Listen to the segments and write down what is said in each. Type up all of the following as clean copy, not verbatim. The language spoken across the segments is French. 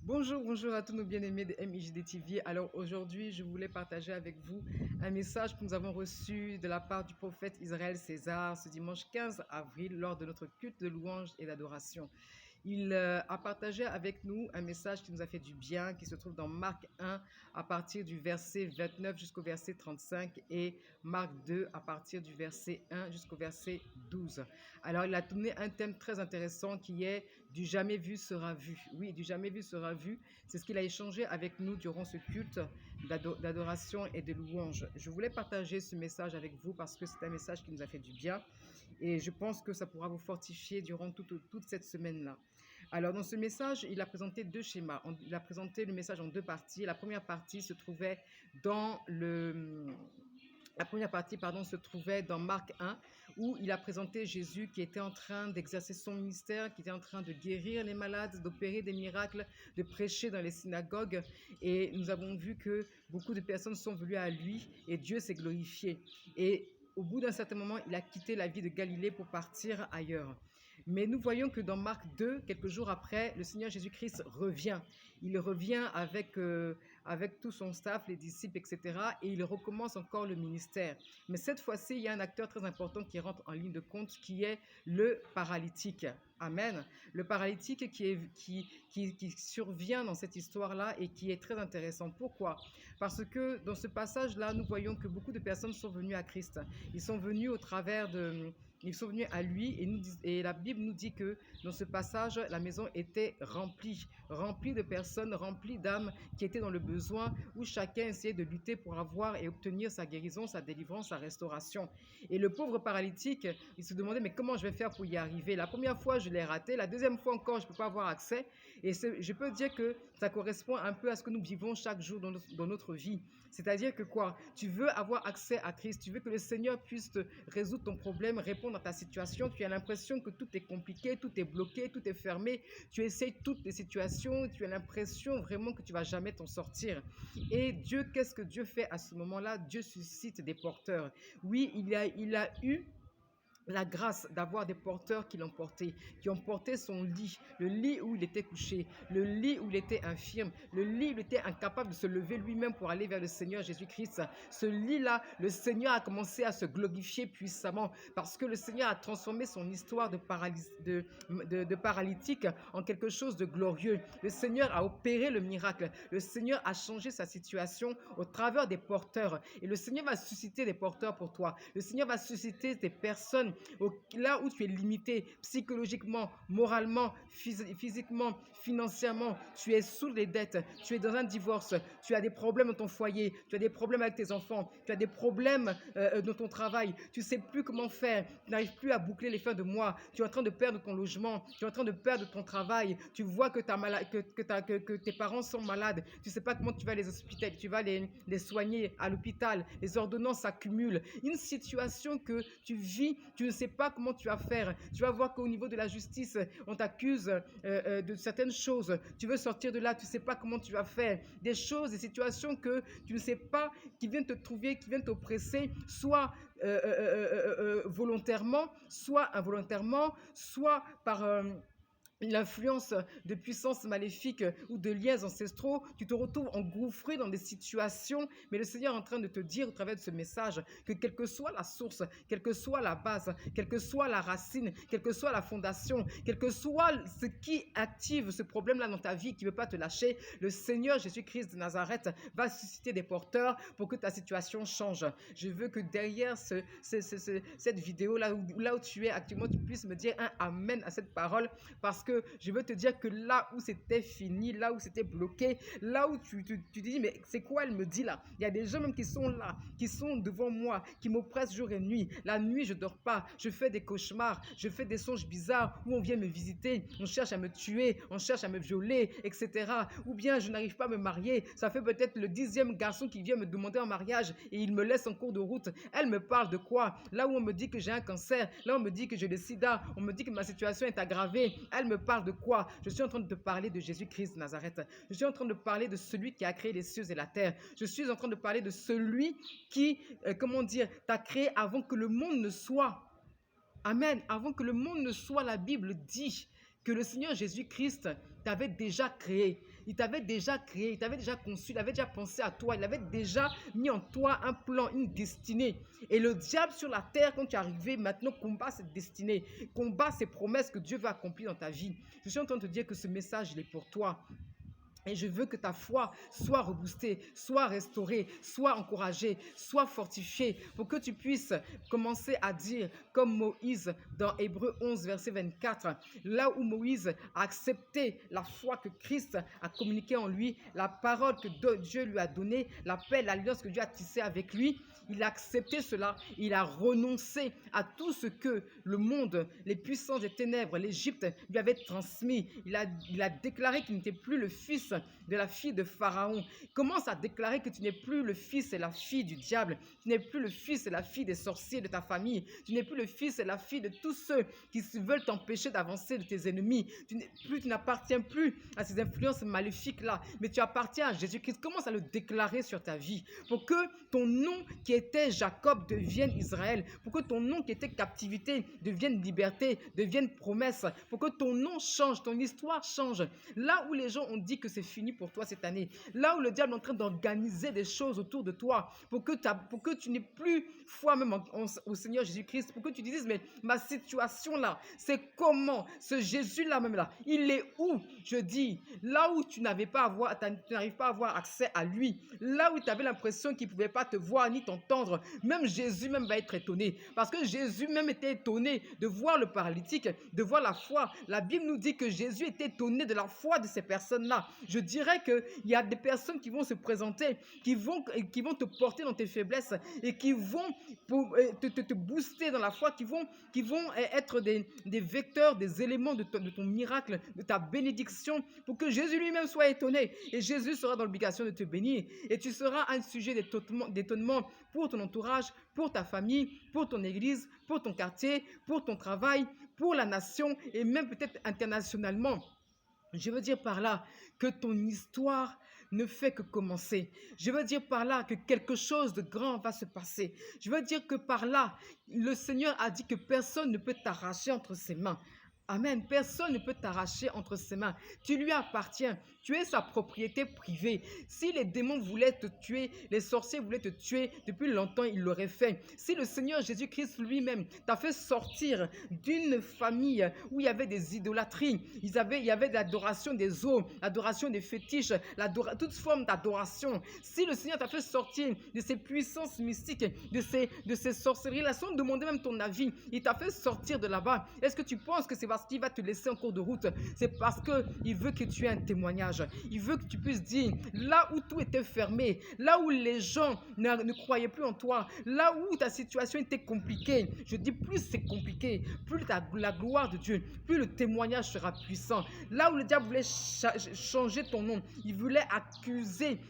Bonjour à tous nos bien-aimés de MIJD TV. Alors aujourd'hui, je voulais partager avec vous un message que nous avons reçu de la part du prophète Israël César ce dimanche 15 avril lors de notre culte de louange et d'adoration. Il a partagé avec nous un message qui nous a fait du bien, qui se trouve dans Marc 1 à partir du verset 29 jusqu'au verset 35 et Marc 2 à partir du verset 1 jusqu'au verset 12. Alors il a donné un thème très intéressant qui est du jamais vu sera vu. Oui, du jamais vu sera vu. C'est ce qu'il a échangé avec nous durant ce culte d'adoration et de louange. Je voulais partager ce message avec vous parce que c'est un message qui nous a fait du bien et je pense que ça pourra vous fortifier durant toute cette semaine-là. Alors, dans ce message, il a présenté deux schémas. Il a présenté le message en deux parties. La première partie se trouvait dans se trouvait dans Marc 1, où il a présenté Jésus qui était en train d'exercer son ministère, qui était en train de guérir les malades, d'opérer des miracles, de prêcher dans les synagogues. Et nous avons vu que beaucoup de personnes sont venues à lui et Dieu s'est glorifié. Et au bout d'un certain moment, il a quitté la vie de Galilée pour partir ailleurs. Mais nous voyons que dans Marc 2, quelques jours après, le Seigneur Jésus-Christ revient. Il revient avec tout son staff, les disciples, etc. Et il recommence encore le ministère. Mais cette fois-ci, il y a un acteur très important qui rentre en ligne de compte, qui est le paralytique. Amen. Le paralytique qui survient dans cette histoire-là et qui est très intéressant. Pourquoi? Parce que dans ce passage-là, nous voyons que beaucoup de personnes sont venues à Christ. Ils sont venus ils sont venus à lui et la Bible nous dit que dans ce passage, la maison était remplie de personnes, remplie d'âmes qui étaient dans le besoin, où chacun essayait de lutter pour avoir et obtenir sa guérison, sa délivrance, sa restauration. Et le pauvre paralytique, il se demandait, mais comment je vais faire pour y arriver? La première fois, je l'ai raté. La deuxième fois encore, je ne peux pas avoir accès. Et je peux dire que ça correspond un peu à ce que nous vivons chaque jour dans notre vie. C'est-à-dire que quoi? Tu veux avoir accès à Christ, tu veux que le Seigneur puisse te résoudre ton problème, répondre à ta situation. Tu as l'impression que tout est compliqué, tout est bloqué, tout est fermé. Tu essayes toutes les situations, tu as l'impression vraiment que tu vas jamais t'en sortir. Et Dieu, qu'est-ce que Dieu fait à ce moment-là? Dieu suscite des porteurs. Oui, il a eu la grâce d'avoir des porteurs qui l'ont porté, qui ont porté son lit, le lit où il était couché, le lit où il était infirme, le lit où il était incapable de se lever lui-même pour aller vers le Seigneur Jésus-Christ. Ce lit-là, le Seigneur a commencé à se glorifier puissamment parce que le Seigneur a transformé son histoire de paralytique en quelque chose de glorieux. Le Seigneur a opéré le miracle. Le Seigneur a changé sa situation au travers des porteurs. Et le Seigneur va susciter des porteurs pour toi. Le Seigneur va susciter des personnes là où tu es limité psychologiquement, moralement, physiquement, financièrement, tu es sous les dettes, tu es dans un divorce, tu as des problèmes dans ton foyer, tu as des problèmes avec tes enfants, tu as des problèmes dans ton travail, tu ne sais plus comment faire, tu n'arrives plus à boucler les fins de mois, tu es en train de perdre ton logement, tu es en train de perdre ton travail, tu vois que tes parents sont malades, tu ne sais pas comment tu vas tu vas les soigner à l'hôpital, les ordonnances s'accumulent, une situation que tu vis, tu ne sais pas comment tu vas faire. Tu vas voir qu'au niveau de la justice, on t'accuse de certaines choses. Tu veux sortir de là, tu ne sais pas comment tu vas faire. Des choses, des situations que tu ne sais pas, qui viennent te trouver, qui viennent t'oppresser, soit volontairement, soit involontairement, soit par l'influence de puissances maléfiques ou de liens ancestraux, tu te retrouves engouffré dans des situations, mais le Seigneur est en train de te dire au travers de ce message que quelle que soit la source, quelle que soit la base, quelle que soit la racine, quelle que soit la fondation, quel que soit ce qui active ce problème-là dans ta vie qui ne veut pas te lâcher, le Seigneur Jésus-Christ de Nazareth va susciter des porteurs pour que ta situation change. Je veux que derrière cette vidéo, là où tu es actuellement, tu puisses me dire un Amen à cette parole, parce que je veux te dire que là où c'était fini, là où c'était bloqué, là où tu dis, mais c'est quoi elle me dit là? Il y a des gens même qui sont là, qui sont devant moi, qui m'oppressent jour et nuit. La nuit, je dors pas, je fais des cauchemars, je fais des songes bizarres où on vient me visiter, on cherche à me tuer, on cherche à me violer, etc. Ou bien je n'arrive pas à me marier, ça fait peut-être le 10e garçon qui vient me demander en mariage et il me laisse en cours de route. Elle me parle de quoi? Là où on me dit que j'ai un cancer, là où on me dit que j'ai le sida, on me dit que ma situation est aggravée, elle me parle de quoi? Je suis en train de te parler de Jésus-Christ de Nazareth. Je suis en train de parler de celui qui a créé les cieux et la terre. Je suis en train de parler de celui qui, t'a créé avant que le monde ne soit. Amen. Avant que le monde ne soit, la Bible dit que le Seigneur Jésus-Christ t'avait déjà créé. Il t'avait déjà créé, il t'avait déjà conçu, il avait déjà pensé à toi, il avait déjà mis en toi un plan, une destinée. Et le diable sur la terre, quand tu es arrivé, maintenant combat cette destinée, combat ces promesses que Dieu va accomplir dans ta vie. Je suis en train de te dire que ce message, il est pour toi. Et je veux que ta foi soit reboostée, soit restaurée, soit encouragée, soit fortifiée pour que tu puisses commencer à dire comme Moïse dans Hébreux 11, verset 24, là où Moïse a accepté la foi que Christ a communiquée en lui, la parole que Dieu lui a donnée, la paix, l'alliance que Dieu a tissée avec lui. Il a accepté cela, il a renoncé à tout ce que le monde, les puissances des ténèbres, l'Égypte lui avait transmis. Il a déclaré qu'il n'était plus le fils de la fille de Pharaon. Commence à déclarer que tu n'es plus le fils et la fille du diable. Tu n'es plus le fils et la fille des sorciers de ta famille. Tu n'es plus le fils et la fille de tous ceux qui veulent t'empêcher d'avancer, de tes ennemis. Tu n'appartiens plus à ces influences maléfiques-là, mais tu appartiens à Jésus-Christ. Commence à le déclarer sur ta vie pour que ton nom qui était Jacob devienne Israël, pour que ton nom qui était captivité devienne liberté, devienne promesse, pour que ton nom change, ton histoire change. Là où les gens ont dit que c'est fini pour toi cette année, là où le diable est en train d'organiser des choses autour de toi, pour que tu n'aies plus foi même au Seigneur Jésus-Christ, pour que tu dises, mais ma situation là, c'est comment? Ce Jésus là même là, il est où? Je dis, là où tu n'arrives pas à avoir accès à lui, là où tu avais l'impression qu'il ne pouvait pas te voir ni t'entendre, même Jésus même va être étonné, parce que Jésus même était étonné de voir le paralytique, de voir la foi. La Bible nous dit que Jésus était étonné de la foi de ces personnes-là. Je dirais qu'il y a des personnes qui vont se présenter, qui vont te porter dans tes faiblesses et qui vont te booster dans la foi, qui vont être des vecteurs, des éléments de ton miracle, de ta bénédiction, pour que Jésus lui-même soit étonné. Et Jésus sera dans l'obligation de te bénir. Et tu seras un sujet d'étonnement pour ton entourage, pour ta famille, pour ton église, pour ton quartier, pour ton travail, pour la nation et même peut-être internationalement. Je veux dire par là que ton histoire ne fait que commencer. Je veux dire par là que quelque chose de grand va se passer. Je veux dire que par là, le Seigneur a dit que personne ne peut t'arracher entre ses mains. Amen. Personne ne peut t'arracher entre ses mains. Tu lui appartiens. Tu es sa propriété privée. Si les démons voulaient te tuer, les sorciers voulaient te tuer, depuis longtemps, ils l'auraient fait. Si le Seigneur Jésus-Christ lui-même t'a fait sortir d'une famille où il y avait des idolâtries, il y avait de l'adoration des os, l'adoration des fétiches, toute forme d'adoration. Si le Seigneur t'a fait sortir de ces puissances mystiques, de ces sorcelleries-là, sans demander même ton avis, il t'a fait sortir de là-bas. Est-ce que tu penses que c'est parce qu'il va te laisser en cours de route? C'est parce qu'il veut que tu aies un témoignage. Il veut que tu puisses dire, là où tout était fermé, là où les gens ne croyaient plus en toi, là où ta situation était compliquée, je dis plus c'est compliqué, plus la gloire de Dieu, plus le témoignage sera puissant. Là où le diable voulait changer ton nom, il voulait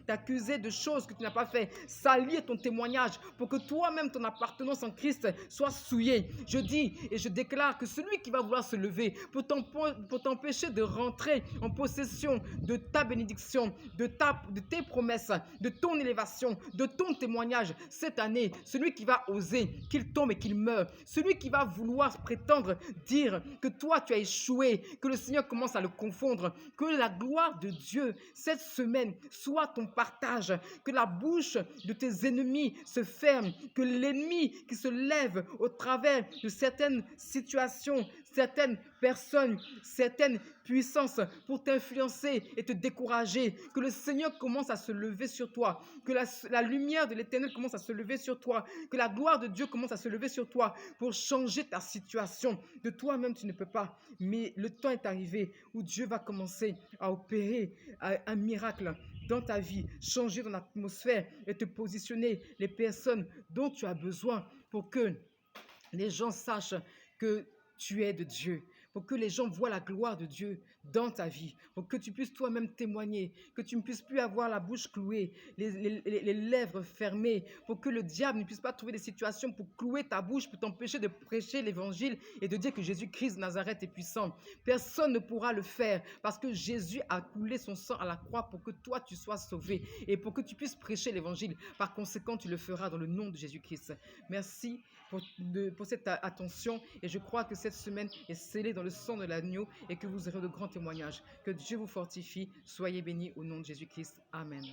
t'accuser de choses que tu n'as pas fait, salir ton témoignage pour que toi-même ton appartenance en Christ soit souillée. Je dis et je déclare que celui qui va vouloir se lever pour t'empêcher de rentrer en possession de ta bénédiction, de tes promesses, de ton élévation, de ton témoignage cette année, celui qui va oser qu'il tombe et qu'il meure, celui qui va vouloir prétendre dire que toi tu as échoué, que le Seigneur commence à le confondre, que la gloire de Dieu cette semaine soit ton partage, que la bouche de tes ennemis se ferme, que l'ennemi qui se lève au travers de certaines situations, certaines personnes, certaines puissances pour t'influencer et te décourager, que le Seigneur commence à se lever sur toi, que la lumière de l'Éternel commence à se lever sur toi, que la gloire de Dieu commence à se lever sur toi pour changer ta situation. De toi-même, tu ne peux pas, mais le temps est arrivé où Dieu va commencer à opérer un miracle dans ta vie, changer ton atmosphère et te positionner les personnes dont tu as besoin pour que les gens sachent que tu es de Dieu, pour que les gens voient la gloire de Dieu dans ta vie, pour que tu puisses toi-même témoigner, que tu ne puisses plus avoir la bouche clouée, les lèvres fermées, pour que le diable ne puisse pas trouver des situations pour clouer ta bouche, pour t'empêcher de prêcher l'évangile et de dire que Jésus-Christ de Nazareth est puissant. Personne ne pourra le faire parce que Jésus a coulé son sang à la croix pour que toi tu sois sauvé et pour que tu puisses prêcher l'évangile. Par conséquent, tu le feras dans le nom de Jésus-Christ. Merci pour cette attention et je crois que cette semaine est scellée dans le sang de l'agneau et que vous aurez de grands témoignages. Que Dieu vous fortifie. Soyez bénis au nom de Jésus-Christ. Amen.